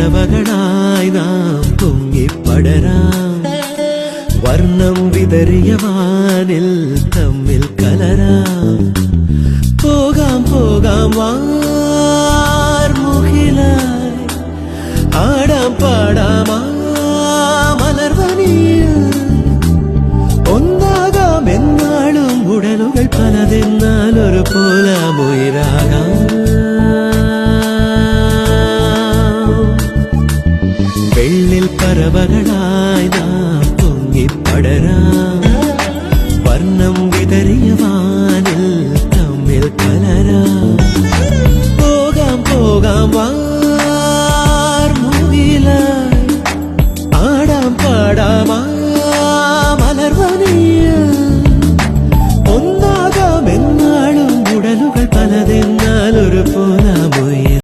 പറവകളായി നാം പൊങ്ങിപ്പടരാം വർണ്ണം വിതറിയ വാനിൽ തമ്മിൽ കലരാം പോകാം പോകാം വാർമുഖിലായി ആടാം പാടാം മലർവനിയിൽ ഒന്നാകാം എന്നാളും ഉടലുകൾ പലതെന്നാൽ ഒരു പോലാമുയിരാകാം വെള്ളിൽ പറവകളായി നാം പൊങ്ങിപ്പടരാം വർണ്ണം വിതറിയ വാനിൽ തമ്മിൽ കലരാം പോകാം പോകാം